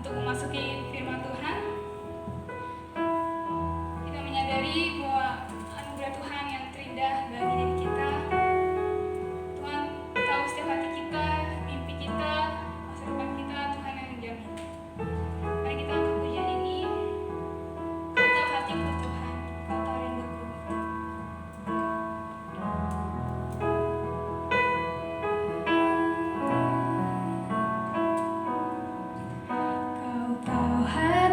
untuk memasuki firman Tuhan. Kita menyadari bahwa anugerah Tuhan yang terindah bagi diri kita. Tuhan tahu setiap hati kita, mimpi kita, masa depan kita, Tuhan yang menjamin. Mari kita angkat pujian ini. Kau tahu hatiku Tuhan, Kau tahu rinduku. Kau tahu hatiku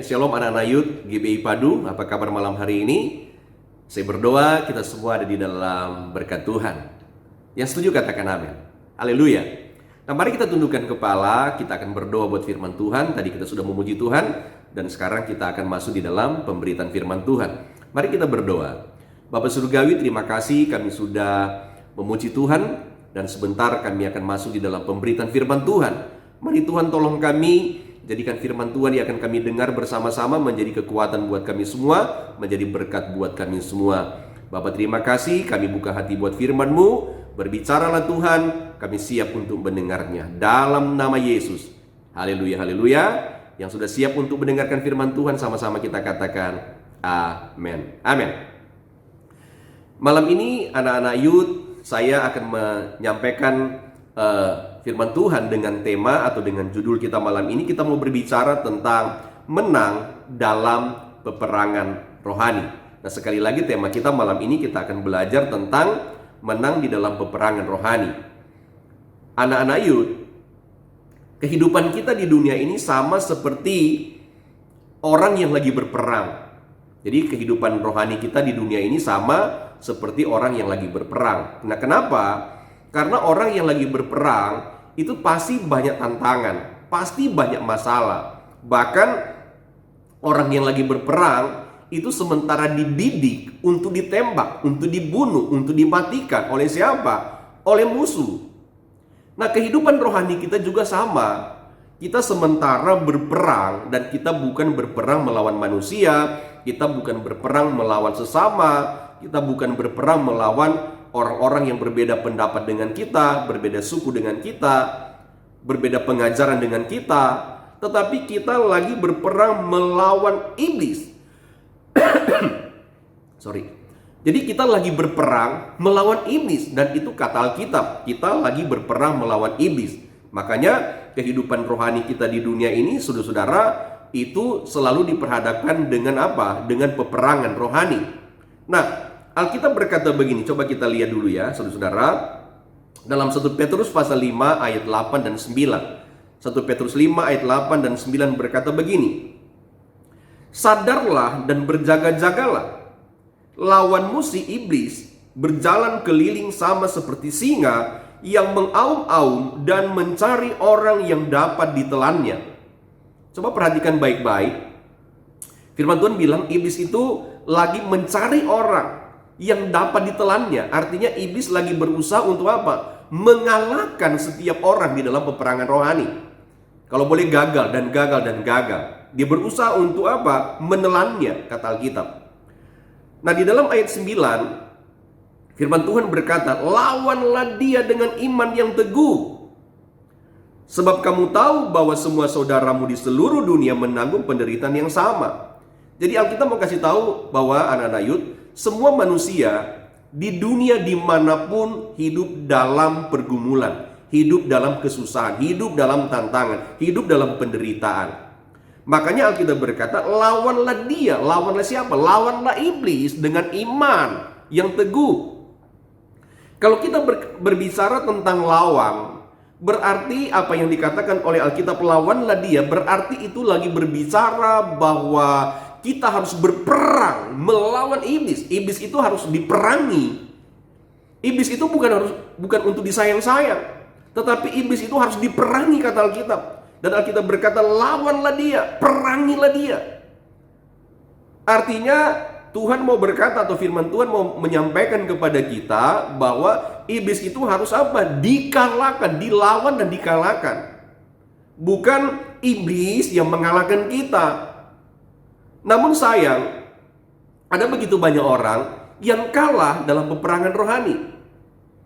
Shalom anak-anak Youth GBI Padu, apa kabar malam hari ini? Saya berdoa kita semua ada di dalam berkat Tuhan. Yang setuju katakan amin. Haleluya. Nah, mari kita tundukkan kepala, kita akan berdoa buat firman Tuhan. Tadi kita sudah memuji Tuhan, dan sekarang kita akan masuk di dalam pemberitaan firman Tuhan. Mari kita berdoa. Bapa Surgawi, terima kasih kami sudah memuji Tuhan, dan sebentar kami akan masuk di dalam pemberitaan firman Tuhan. Mari Tuhan tolong kami, jadikan firman Tuhan yang akan kami dengar bersama-sama menjadi kekuatan buat kami semua, menjadi berkat buat kami semua. Bapak terima kasih, kami buka hati buat firman-Mu. Berbicaralah Tuhan, kami siap untuk mendengarnya. Dalam nama Yesus. Haleluya, haleluya. Yang sudah siap untuk mendengarkan firman Tuhan, sama-sama kita katakan amin. Amin. Malam ini anak-anak Youth, saya akan menyampaikan firman Tuhan dengan tema atau dengan judul kita malam ini. Kita mau berbicara tentang menang dalam peperangan rohani. Nah, sekali lagi tema kita malam ini kita akan belajar tentang menang di dalam peperangan rohani. Anak-anak Youth, kehidupan kita di dunia ini sama seperti orang yang lagi berperang. Jadi kehidupan rohani kita di dunia ini sama seperti orang yang lagi berperang. Nah, kenapa? Karena orang yang lagi berperang itu pasti banyak tantangan, pasti banyak masalah. Bahkan orang yang lagi berperang itu sementara dididik untuk ditembak, untuk dibunuh, untuk dimatikan oleh siapa? Oleh musuh. Nah, kehidupan rohani kita juga sama. Kita sementara berperang, dan kita bukan berperang melawan manusia, kita bukan berperang melawan sesama, kita bukan berperang melawan orang-orang yang berbeda pendapat dengan kita, berbeda suku dengan kita, berbeda pengajaran dengan kita, tetapi kita lagi berperang melawan iblis. Jadi kita lagi berperang melawan iblis, dan itu kata Alkitab, kita lagi berperang melawan iblis. Makanya kehidupan rohani kita di dunia ini, saudara-saudara, itu selalu diperhadapkan dengan apa? Dengan peperangan rohani. Nah, Alkitab berkata begini, coba kita lihat dulu ya saudara-saudara. Dalam 1 Petrus pasal 5 ayat 8 dan 9. 1 Petrus 5 ayat 8 dan 9 berkata begini. Sadarlah dan berjaga-jagalah. Lawanmu si iblis berjalan keliling sama seperti singa yang mengaum-aum dan mencari orang yang dapat ditelannya. Coba perhatikan baik-baik. Firman Tuhan bilang iblis itu lagi mencari orang yang dapat ditelannya. Artinya iblis lagi berusaha untuk apa? Mengalahkan setiap orang di dalam peperangan rohani. Kalau boleh gagal dan gagal dan gagal. Dia berusaha untuk apa? Menelannya, kata Alkitab. Nah, di dalam ayat 9 firman Tuhan berkata, lawanlah dia dengan iman yang teguh. Sebab kamu tahu bahwa semua saudaramu di seluruh dunia menanggung penderitaan yang sama. Jadi Alkitab mau kasih tahu bahwa anak-anak Youth, semua manusia di dunia dimanapun hidup dalam pergumulan, hidup dalam kesusahan, hidup dalam tantangan, hidup dalam penderitaan. Makanya Alkitab berkata, lawanlah dia. Lawanlah siapa? Lawanlah iblis dengan iman yang teguh. Kalau kita berbicara tentang lawan, berarti apa yang dikatakan oleh Alkitab lawanlah dia, berarti itu lagi berbicara bahwa kita harus berperang melawan iblis. Iblis itu harus diperangi. Iblis itu bukan untuk disayang-sayang, tetapi iblis itu harus diperangi, kata Alkitab. Dan Alkitab berkata, lawanlah dia, perangilah dia. Artinya Tuhan mau berkata, atau firman Tuhan mau menyampaikan kepada kita bahwa iblis itu harus apa? Dikalahkan, dilawan dan dikalahkan. Bukan iblis yang mengalahkan kita. Namun sayang, ada begitu banyak orang yang kalah dalam peperangan rohani.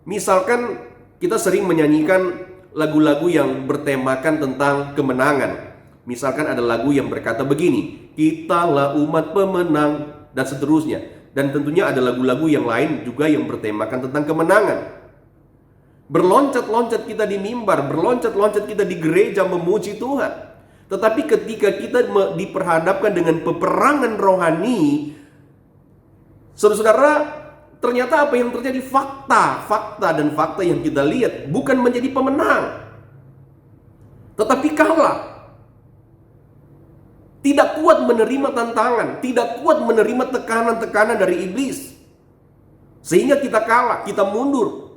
Misalkan kita sering menyanyikan lagu-lagu yang bertemakan tentang kemenangan. Misalkan ada lagu yang berkata begini, kitalah umat pemenang, dan seterusnya. Dan tentunya ada lagu-lagu yang lain juga yang bertemakan tentang kemenangan. Berloncat-loncat kita di mimbar, berloncat-loncat kita di gereja memuji Tuhan. Tetapi ketika kita diperhadapkan dengan peperangan rohani, saudara-saudara, ternyata apa yang terjadi? Fakta yang kita lihat bukan menjadi pemenang, tetapi kalah. tidak kuat menerima tantangan, tidak kuat menerima tekanan-tekanan dari iblis. Sehingga kita kalah, kita mundur.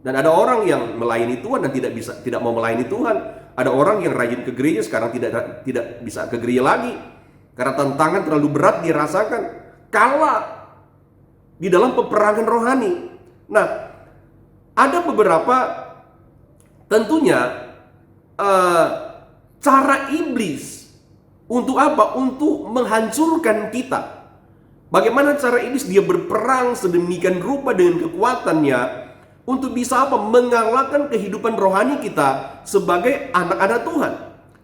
Dan ada orang yang melayani Tuhan dan tidak mau melayani Tuhan. Ada orang yang rajin ke gereja sekarang tidak bisa ke gereja lagi karena tantangan terlalu berat dia rasakan. Kalah di dalam peperangan rohani. Nah, ada beberapa tentunya cara iblis untuk apa? Untuk menghancurkan kita. Bagaimana cara iblis dia berperang sedemikian rupa dengan kekuatannya untuk bisa apa? Mengalahkan kehidupan rohani kita sebagai anak-anak Tuhan.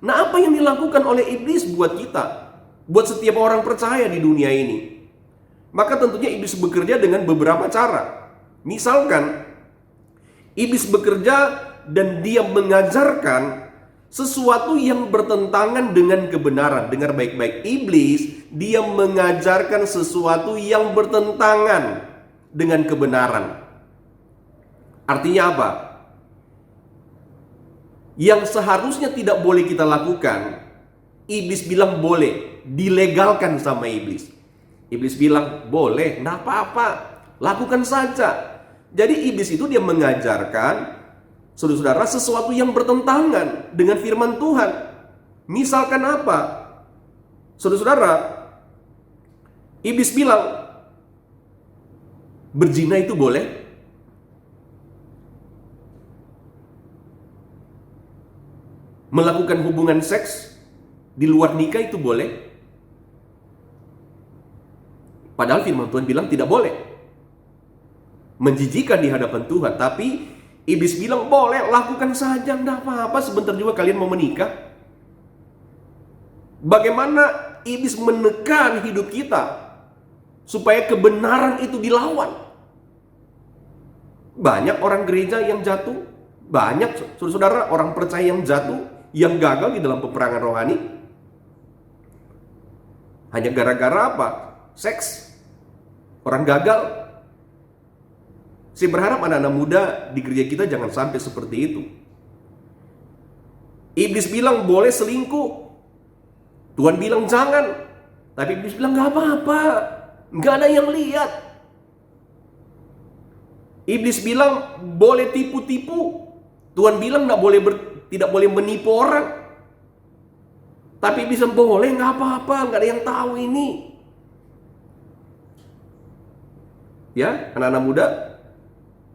Nah, apa yang dilakukan oleh iblis buat kita? Buat setiap orang percaya di dunia ini. Maka tentunya iblis bekerja dengan beberapa cara. Misalkan iblis bekerja dan dia mengajarkan sesuatu yang bertentangan dengan kebenaran. Dengar baik-baik, iblis dia mengajarkan sesuatu yang bertentangan dengan kebenaran. Artinya apa? Yang seharusnya tidak boleh kita lakukan, iblis bilang boleh, dilegalkan sama iblis. Iblis bilang boleh, enggak apa-apa, lakukan saja. Jadi iblis itu dia mengajarkan saudara-saudara sesuatu yang bertentangan dengan firman Tuhan. Misalkan apa? Saudara-saudara, iblis bilang berzina itu boleh. Melakukan hubungan seks di luar nikah itu boleh. Padahal firman Tuhan bilang tidak boleh. Menjijikan di hadapan Tuhan. Tapi iblis bilang boleh, lakukan saja, enggak apa-apa, sebentar juga kalian mau menikah. Bagaimana iblis menekan hidup kita supaya kebenaran itu dilawan. Banyak orang gereja yang jatuh, banyak saudara-saudara orang percaya yang jatuh, yang gagal di dalam peperangan rohani. Hanya gara-gara apa? Seks. Orang gagal. Saya berharap anak-anak muda di gereja kita jangan sampai seperti itu. Iblis bilang boleh selingkuh, Tuhan bilang jangan. Tapi iblis bilang gak apa-apa, gak ada yang lihat. Iblis bilang boleh tipu-tipu, Tuhan bilang tidak boleh menipu orang. Tapi iblis bilang boleh, gak apa-apa, gak ada yang tahu ini. Ya, anak-anak muda,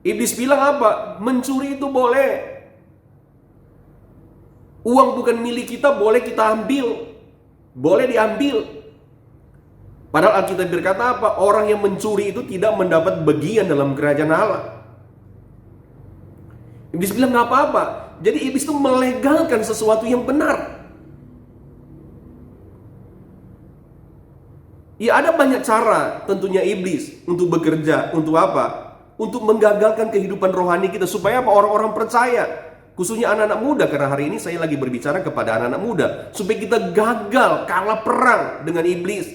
iblis bilang apa? Mencuri itu boleh. Uang bukan milik kita, boleh kita ambil. Boleh diambil. Padahal Alkitab berkata apa? Orang yang mencuri itu tidak mendapat bagian dalam kerajaan Allah. Iblis bilang gak apa-apa. Jadi iblis itu melegalkan sesuatu yang benar. Ya, ada banyak cara tentunya iblis untuk bekerja. Untuk apa? Untuk menggagalkan kehidupan rohani kita. Supaya apa? Orang-orang percaya, khususnya anak-anak muda, karena hari ini saya lagi berbicara kepada anak-anak muda, supaya kita gagal, kalah perang dengan iblis.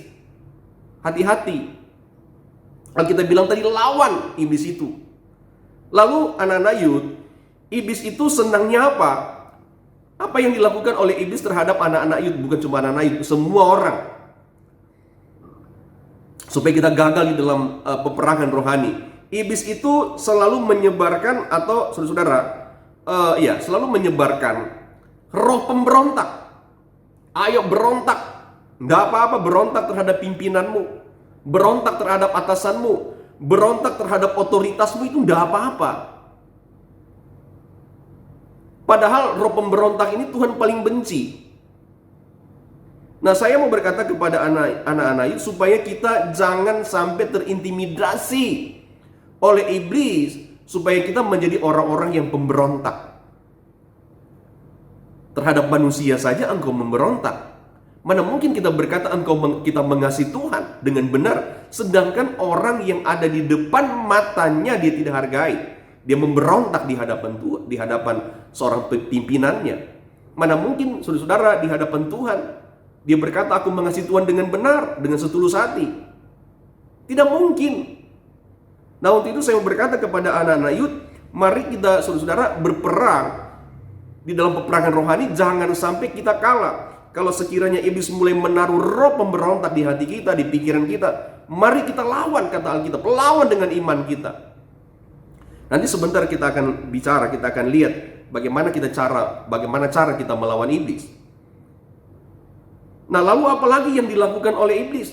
Hati-hati. Kita bilang tadi, lawan iblis itu. Lalu anak-anak youth, iblis itu senangnya apa? Apa yang dilakukan oleh iblis terhadap anak-anak youth? Bukan cuma anak-anak youth, semua orang. Supaya kita gagal di dalam peperangan rohani. Iblis itu selalu menyebarkan, atau saudara-saudara, selalu menyebarkan roh pemberontak. Ayo berontak. Nggak apa-apa berontak terhadap pimpinanmu, berontak terhadap atasanmu, berontak terhadap otoritasmu, itu nggak apa-apa. Padahal roh pemberontak ini Tuhan paling benci. Nah, saya mau berkata kepada anak-anak supaya kita jangan sampai terintimidasi oleh iblis, supaya kita menjadi orang-orang yang pemberontak. Terhadap manusia saja engkau memberontak. Mana mungkin kita berkata kita mengasihi Tuhan dengan benar, sedangkan orang yang ada di depan matanya dia tidak hargai. Dia memberontak di hadapan Tuhan, di hadapan seorang pimpinannya. Mana mungkin saudara-saudara di hadapan Tuhan dia berkata aku mengasihi Tuhan dengan benar, dengan setulus hati. Tidak mungkin. Nah, untuk itu saya mau berkata kepada anak-anak youth, mari kita saudara-saudara berperang di dalam peperangan rohani, jangan sampai kita kalah. Kalau sekiranya iblis mulai menaruh roh pemberontak di hati kita, di pikiran kita, mari kita lawan, kata Alkitab, lawan dengan iman kita. Nanti sebentar kita akan bicara, kita akan lihat bagaimana cara kita melawan iblis. Nah, lalu apa lagi yang dilakukan oleh iblis?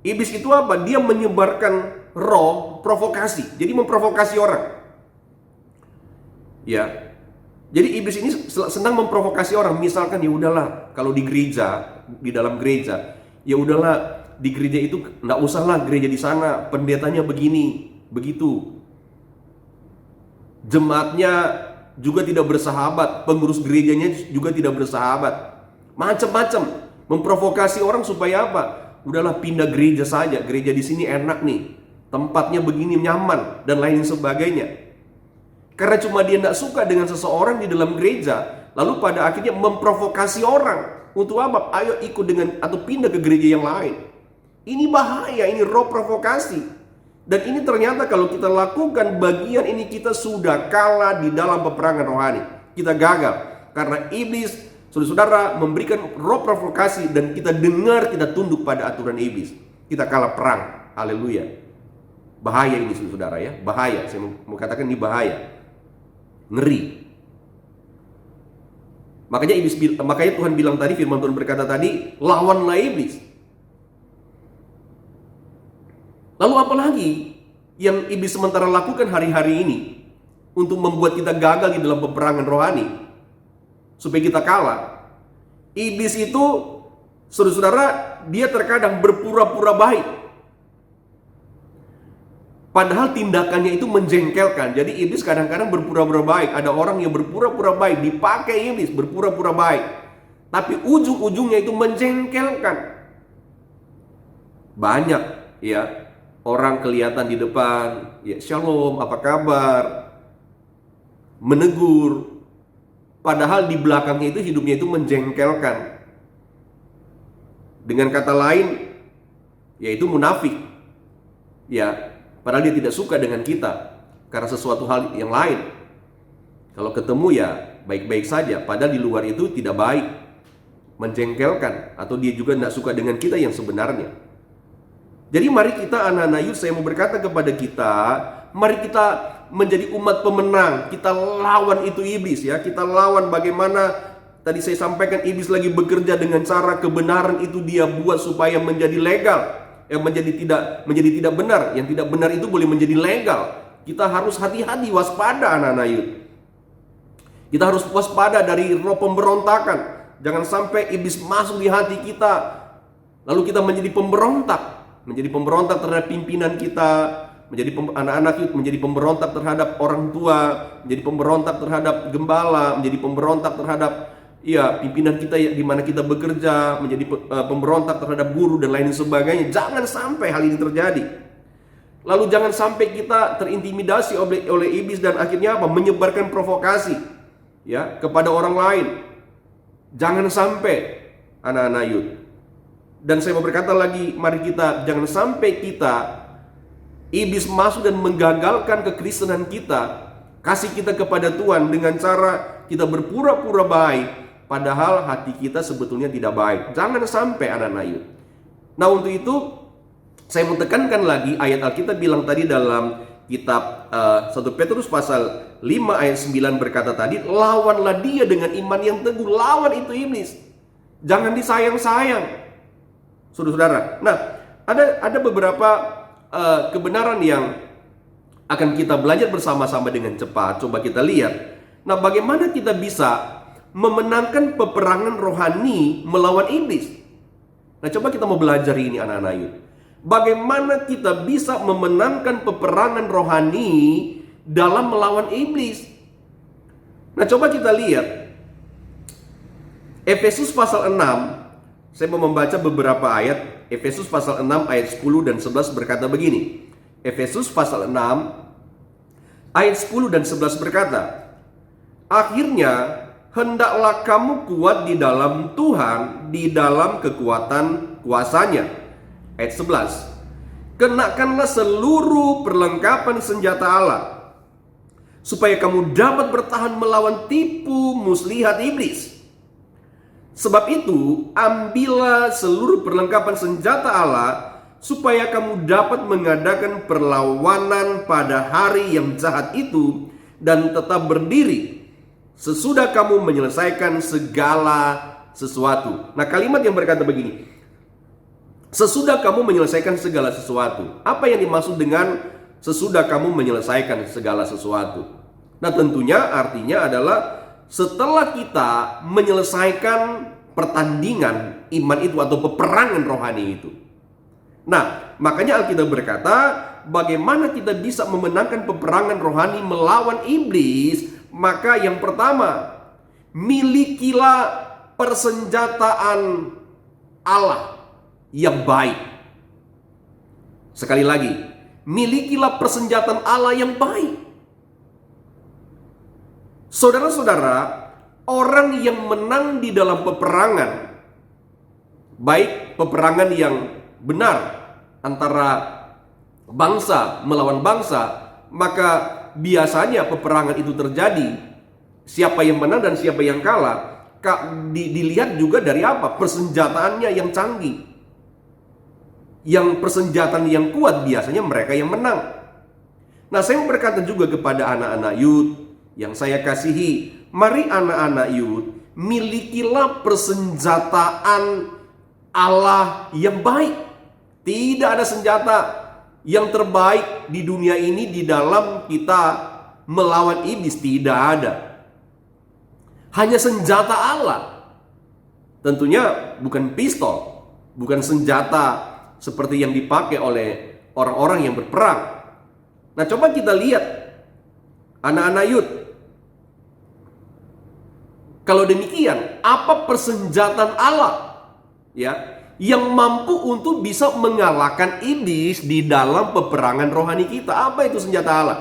Iblis itu apa? Dia menyebarkan roh provokasi. Jadi memprovokasi orang. Ya. Jadi iblis ini senang memprovokasi orang. Misalkan ya udahlah, kalau di gereja, di dalam gereja, ya udahlah di gereja itu enggak usahlah gereja di sana, pendetanya begini, begitu. Jemaatnya juga tidak bersahabat, pengurus gerejanya juga tidak bersahabat. Macam-macam memprovokasi orang supaya apa? Udahlah pindah gereja saja, gereja di sini enak nih, tempatnya begini nyaman dan lain sebagainya. Karena cuma dia tidak suka dengan seseorang di dalam gereja, lalu pada akhirnya memprovokasi orang untuk apa? Ayo ikut dengan atau pindah ke gereja yang lain. Ini bahaya, ini roh provokasi. Dan ini ternyata kalau kita lakukan bagian ini, kita sudah kalah di dalam peperangan rohani. Kita gagal karena iblis, saudara-saudara, memberikan roh provokasi dan kita dengar, kita tunduk pada aturan iblis. Kita kalah perang. Haleluya. Bahaya ini saudara ya, bahaya. Saya mau katakan ini bahaya. Ngeri. Makanya Tuhan bilang tadi, firman Tuhan berkata tadi, lawanlah iblis. Lalu apa lagi yang iblis sementara lakukan hari-hari ini untuk membuat kita gagal di dalam peperangan rohani, supaya kita kalah? Iblis itu, saudara-saudara, dia terkadang berpura-pura baik, padahal tindakannya itu menjengkelkan. Jadi iblis kadang-kadang berpura-pura baik. Ada orang yang berpura-pura baik, dipakai iblis berpura-pura baik, tapi ujung-ujungnya itu menjengkelkan. Banyak ya orang kelihatan di depan, ya shalom, apa kabar, menegur, padahal di belakangnya itu hidupnya itu menjengkelkan. Dengan kata lain, yaitu munafik. Ya, padahal dia tidak suka dengan kita karena sesuatu hal yang lain. Kalau ketemu ya baik-baik saja, padahal di luar itu tidak baik, menjengkelkan, atau dia juga tidak suka dengan kita yang sebenarnya. Jadi mari kita, anak-anak Yud, saya mau berkata kepada kita, mari kita menjadi umat pemenang. Kita lawan itu iblis ya. Kita lawan bagaimana tadi saya sampaikan, iblis lagi bekerja dengan cara kebenaran itu dia buat supaya menjadi legal. Yang menjadi tidak benar, yang tidak benar itu boleh menjadi legal. Kita harus hati-hati, waspada, anak-anak Yud. Kita harus waspada dari roh pemberontakan. Jangan sampai iblis masuk di hati kita, lalu kita menjadi pemberontak terhadap pimpinan kita, menjadi anak-anak Yud, menjadi pemberontak terhadap orang tua, menjadi pemberontak terhadap gembala, menjadi pemberontak terhadap pimpinan kita di mana kita bekerja, menjadi pemberontak terhadap guru dan lain sebagainya. Jangan sampai hal ini terjadi. Lalu jangan sampai kita terintimidasi oleh iblis dan akhirnya apa? Menyebarkan provokasi ya kepada orang lain. Jangan sampai, anak-anak Yud. Dan saya mau berkata lagi, mari kita jangan sampai iblis masuk dan menggagalkan kekristenan kita, kasih kita kepada Tuhan dengan cara kita berpura-pura baik, padahal hati kita sebetulnya tidak baik. Jangan sampai, anak-anak Yud. Nah, untuk itu saya mau tekankan lagi ayat Alkitab bilang tadi dalam kitab 1 Petrus pasal 5 ayat 9 berkata tadi, lawanlah dia dengan iman yang teguh. Lawan itu iblis. Jangan disayang-sayang, saudara-saudara. Nah, ada beberapa kebenaran yang akan kita belajar bersama-sama dengan cepat. Coba kita lihat. Nah, bagaimana kita bisa memenangkan peperangan rohani melawan iblis? Nah, coba kita mau belajar ini, anak-anak Yud. Bagaimana kita bisa memenangkan peperangan rohani dalam melawan iblis? Nah, coba kita lihat Efesus pasal 6. Saya mau membaca beberapa ayat. Efesus pasal 6 ayat 10 dan 11 berkata begini. Efesus pasal 6 ayat 10 dan 11 berkata, akhirnya hendaklah kamu kuat di dalam Tuhan, di dalam kekuatan kuasanya. Ayat 11, kenakanlah seluruh perlengkapan senjata Allah, supaya kamu dapat bertahan melawan tipu muslihat iblis. Sebab itu, ambillah seluruh perlengkapan senjata Allah, supaya kamu dapat mengadakan perlawanan pada hari yang jahat itu, dan tetap berdiri sesudah kamu menyelesaikan segala sesuatu. Nah, kalimat yang berkata begini, sesudah kamu menyelesaikan segala sesuatu. Apa yang dimaksud dengan sesudah kamu menyelesaikan segala sesuatu? Nah, tentunya artinya adalah setelah kita menyelesaikan pertandingan iman itu atau peperangan rohani itu. Nah, makanya Alkitab berkata, bagaimana kita bisa memenangkan peperangan rohani melawan iblis? Maka yang pertama, milikilah persenjataan Allah yang baik. Sekali lagi, milikilah persenjataan Allah yang baik. Saudara-saudara, orang yang menang di dalam peperangan, baik peperangan yang benar antara bangsa melawan bangsa, maka biasanya peperangan itu terjadi. Siapa yang menang dan siapa yang kalah, dilihat juga dari apa? Persenjataannya yang canggih. Yang persenjataan yang kuat biasanya mereka yang menang. Nah, saya mau berkata juga kepada anak-anak youth yang saya kasihi, mari anak-anak youth, milikilah persenjataan Allah yang baik. Tidak ada senjata yang terbaik di dunia ini di dalam kita melawan iblis, tidak ada. Hanya senjata Allah. Tentunya bukan pistol, bukan senjata seperti yang dipakai oleh orang-orang yang berperang. Nah, coba kita lihat anak-anak youth. Kalau demikian, apa persenjataan Allah ya yang mampu untuk bisa mengalahkan iblis di dalam peperangan rohani kita? Apa itu senjata Allah?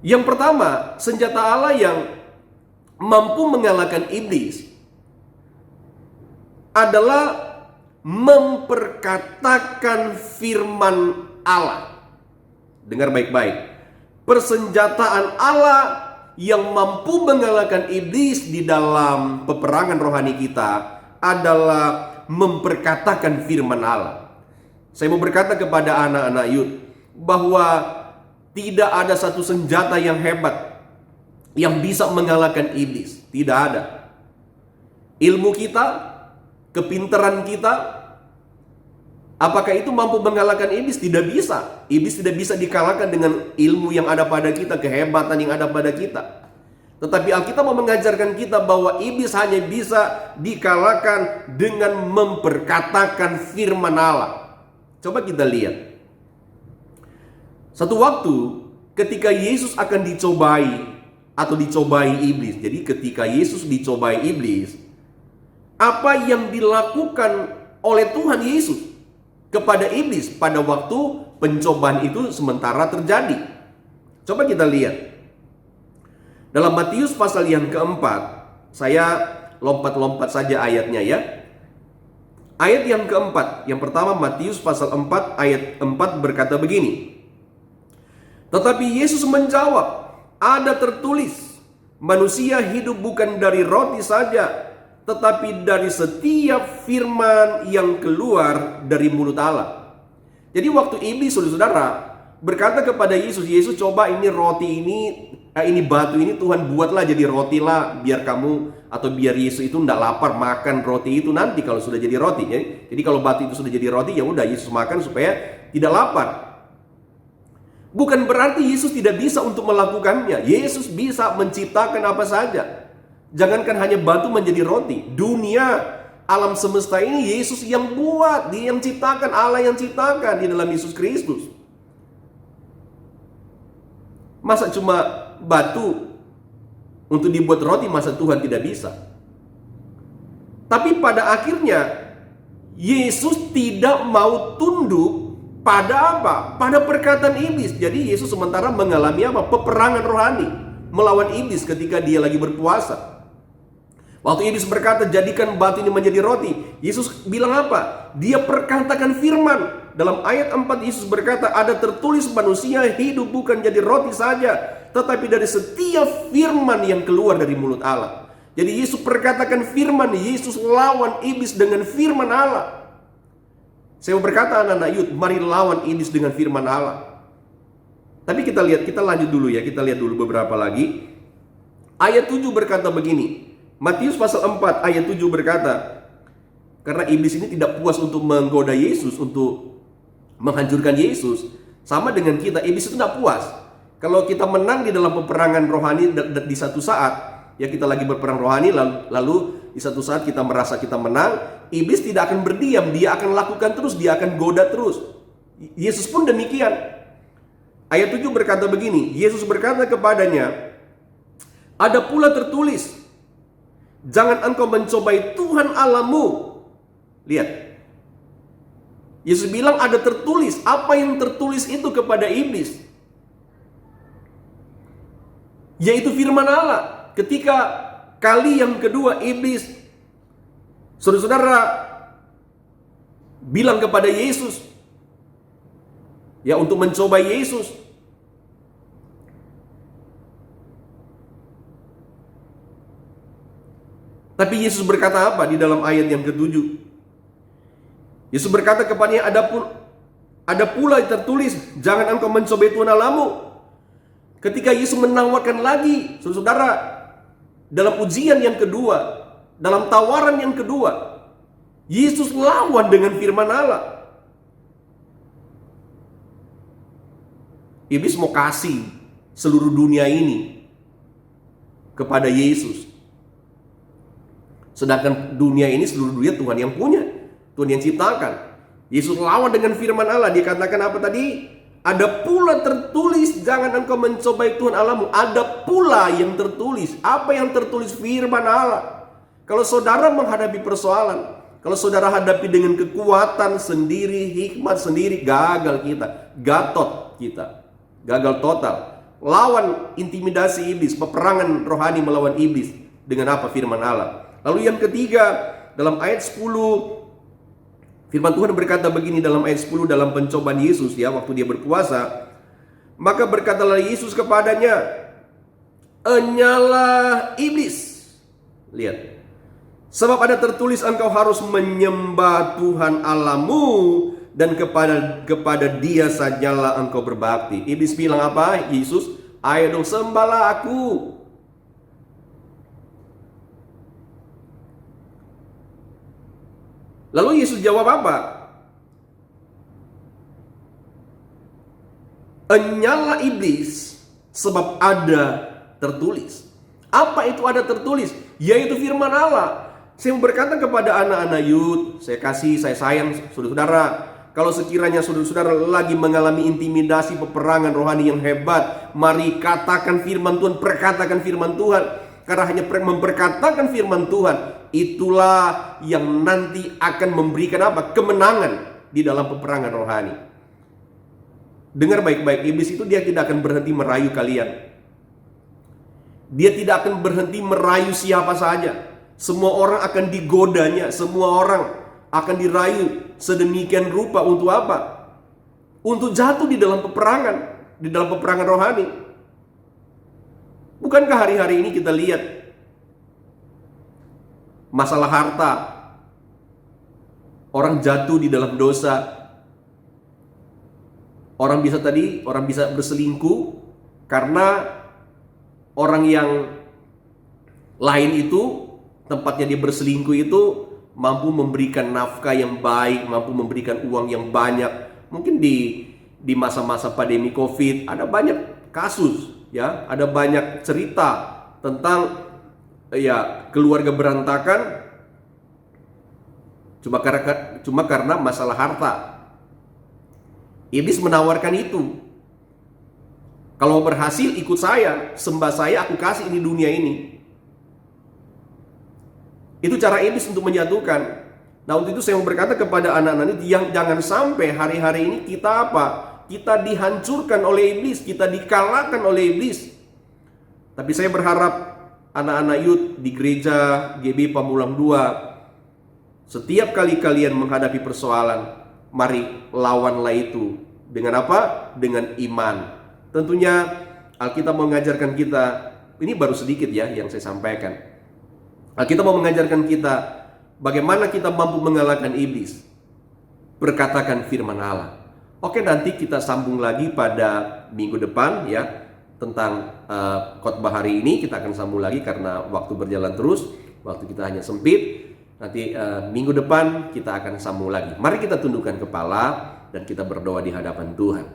Yang pertama, senjata Allah yang mampu mengalahkan iblis adalah memperkatakan firman Allah. Dengar baik-baik. Persenjataan Allah yang mampu mengalahkan iblis di dalam peperangan rohani kita adalah memperkatakan firman Allah. Saya mau berkata kepada anak-anak youth bahwa tidak ada satu senjata yang hebat yang bisa mengalahkan iblis. Tidak ada. Ilmu kita, kepintaran kita, apakah itu mampu mengalahkan iblis? Tidak bisa. Iblis tidak bisa dikalahkan dengan ilmu yang ada pada kita, kehebatan yang ada pada kita. Tetapi Alkitab mau mengajarkan kita bahwa iblis hanya bisa dikalahkan dengan memperkatakan firman Allah. Coba kita lihat. Satu waktu ketika Yesus akan dicobai atau dicobai iblis. Jadi ketika Yesus dicobai iblis, apa yang dilakukan oleh Tuhan Yesus kepada iblis pada waktu pencobaan itu sementara terjadi? Coba kita lihat. Dalam Matius pasal yang keempat, saya lompat-lompat saja ayatnya ya. Ayat yang keempat, yang pertama Matius pasal 4 ayat 4 berkata begini. Tetapi Yesus menjawab, ada tertulis, manusia hidup bukan dari roti saja, tetapi dari setiap firman yang keluar dari mulut Allah. Jadi waktu iblis, saudara-saudara, berkata kepada Yesus, Yesus coba ini roti ini batu ini Tuhan buatlah jadi roti lah, biar kamu atau biar Yesus itu tidak lapar makan roti itu nanti kalau sudah jadi roti. Jadi kalau batu itu sudah jadi roti, ya udah Yesus makan supaya tidak lapar. Bukan berarti Yesus tidak bisa untuk melakukannya. Yesus bisa menciptakan apa saja. Jangankan hanya batu menjadi roti. Dunia, alam semesta ini Yesus yang buat. Dia yang ciptakan, Allah yang ciptakan di dalam Yesus Kristus. Masa cuma batu untuk dibuat roti, masa Tuhan tidak bisa? Tapi pada akhirnya Yesus tidak mau tunduk pada apa? Pada perkataan iblis. Jadi Yesus sementara mengalami apa? Peperangan rohani melawan iblis ketika dia lagi berpuasa. Waktu iblis berkata, jadikan batu ini menjadi roti, Yesus bilang apa? Dia perkatakan firman. dalam ayat 4 Yesus berkata, ada tertulis manusia hidup bukan jadi roti saja, tetapi dari setiap firman yang keluar dari mulut Allah. Jadi Yesus perkatakan firman, Yesus lawan iblis dengan firman Allah. Saya mau berkata anak-anak Yud, mari lawan iblis dengan firman Allah. Tapi kita lanjut dulu ya, kita lihat dulu beberapa lagi. Ayat 7 berkata begini, Matius pasal 4 ayat 7 berkata, karena iblis ini tidak puas untuk menggoda Yesus, untuk menghancurkan Yesus. Sama dengan kita, iblis itu tidak puas. Kalau kita menang di dalam peperangan rohani di satu saat, ya kita lagi berperang rohani, lalu di satu saat kita merasa kita menang, iblis tidak akan berdiam, dia akan lakukan terus, dia akan goda terus. Yesus pun demikian. Ayat 7 berkata begini, Yesus berkata kepadanya, ada pula tertulis, jangan engkau mencobai Tuhan Allahmu. Lihat, Yesus bilang ada tertulis. Apa yang tertulis itu kepada iblis? Yaitu firman Allah. Ketika kali yang kedua iblis, saudara-saudara, bilang kepada Yesus, ya untuk mencoba Yesus. Tapi Yesus berkata apa di dalam ayat yang ke-7? Yesus berkata kepadanya, ada pula tertulis, jangan engkau mencobai Tuhan Allahmu. Ketika Yesus menawarkan lagi, saudara, dalam ujian yang kedua, dalam tawaran yang kedua, Yesus lawan dengan firman Allah. Iblis mau kasih seluruh dunia ini kepada Yesus. Sedangkan dunia ini, seluruh dunia Tuhan yang punya, Tuhan yang ciptakan. Yesus lawan dengan firman Allah. Dia katakan apa tadi? Ada pula tertulis, jangan engkau mencobai Tuhan Allahmu. Ada pula yang tertulis. Apa yang tertulis? Firman Allah. Kalau saudara menghadapi persoalan, kalau saudara hadapi dengan kekuatan sendiri, hikmat sendiri, gagal kita, gatot kita, gagal total. Lawan intimidasi iblis, peperangan rohani melawan iblis dengan apa? Firman Allah. Lalu yang ketiga, dalam ayat 10, firman Tuhan berkata begini dalam ayat 10, dalam pencobaan Yesus ya, waktu dia berpuasa. Maka berkatalah Yesus kepadanya, enyalah iblis. Lihat, sebab ada tertulis engkau harus menyembah Tuhan Allahmu, dan kepada dia sajalah engkau berbakti. Iblis bilang apa? Yesus, ayo dong sembahlah aku. Lalu Yesus jawab apa? Enyalah iblis, sebab ada tertulis. Apa itu ada tertulis? Yaitu firman Allah. Saya berkata kepada anak-anak Yud, saya sayang saudara-saudara. Kalau sekiranya saudara-saudara lagi mengalami intimidasi, peperangan rohani yang hebat, mari katakan firman Tuhan, perkatakan firman Tuhan. Karena hanya memperkatakan firman Tuhan, itulah yang nanti akan memberikan apa? Kemenangan di dalam peperangan rohani. Dengar baik-baik, iblis itu dia tidak akan berhenti merayu kalian. Dia tidak akan berhenti merayu siapa saja. Semua orang akan digodanya, semua orang akan dirayu sedemikian rupa untuk apa? Untuk jatuh di dalam peperangan rohani. Bukankah hari-hari ini kita lihat masalah harta, orang jatuh di dalam dosa, orang bisa berselingkuh karena orang yang lain itu, tempatnya dia berselingkuh itu mampu memberikan nafkah yang baik, mampu memberikan uang yang banyak. Mungkin di masa-masa pandemi COVID ada banyak kasus. Ya, ada banyak cerita tentang ya keluarga berantakan cuma karena masalah harta. Iblis menawarkan itu. Kalau berhasil ikut saya, sembah saya, aku kasih ini dunia ini. Itu cara iblis untuk menjatuhkan. Nah, untuk itu saya mau berkata kepada anak-anak ini, jangan sampai hari-hari ini kita apa? Kita dihancurkan oleh iblis, kita dikalahkan oleh iblis. Tapi saya berharap anak-anak Yud di gereja GB Pamulang 2, setiap kali kalian menghadapi persoalan, mari lawanlah itu. Dengan apa? Dengan iman. Tentunya Alkitab mengajarkan kita, ini baru sedikit ya yang saya sampaikan. Alkitab mau mengajarkan kita bagaimana kita mampu mengalahkan iblis. Berkatakan firman Allah. Oke, nanti kita sambung lagi pada minggu depan ya, tentang khotbah hari ini. Kita akan sambung lagi karena waktu berjalan terus, waktu kita hanya sempit. Nanti minggu depan kita akan sambung lagi. Mari kita tundukkan kepala dan kita berdoa di hadapan Tuhan.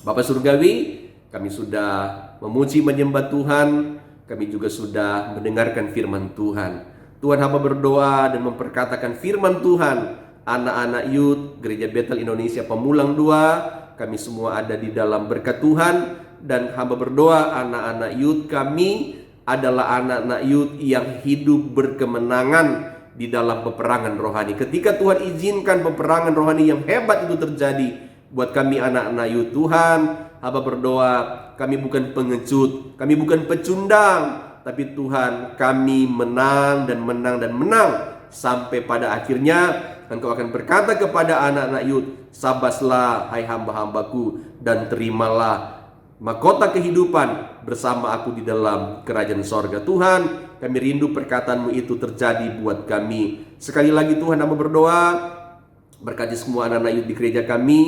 Bapa Surgawi, kami sudah memuji menyembah Tuhan, kami juga sudah mendengarkan firman Tuhan. Tuhan, hamba berdoa dan memperkatakan firman Tuhan. Anak-anak Youth Gereja Bethel Indonesia Pemulang 2, kami semua ada di dalam berkat Tuhan. Dan hamba berdoa anak-anak Youth kami adalah anak-anak Youth yang hidup berkemenangan di dalam peperangan rohani. Ketika Tuhan izinkan peperangan rohani yang hebat itu terjadi buat kami anak-anak Youth, Tuhan, hamba berdoa kami bukan pengecut, kami bukan pecundang, tapi Tuhan, kami menang dan menang dan menang sampai pada akhirnya Engkau akan berkata kepada anak-anak Youth, sabaslah hai hamba-hambaku dan terimalah mahkota kehidupan bersama aku di dalam kerajaan sorga. Tuhan, kami rindu perkataan-Mu itu terjadi buat kami. Sekali lagi Tuhan, hamba berdoa, berkati semua anak-anak Youth di gereja kami,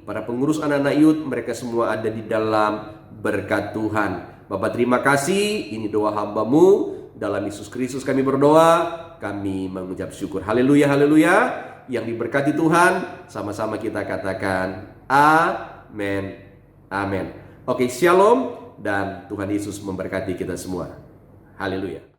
para pengurus anak-anak Youth, mereka semua ada di dalam berkat Tuhan. Bapak terima kasih, ini doa hamba-Mu, dalam Yesus Kristus kami berdoa, kami mengucap syukur. Haleluya, haleluya. Yang diberkati Tuhan, sama-sama kita katakan amin, amin. Oke, shalom dan Tuhan Yesus memberkati kita semua. Haleluya.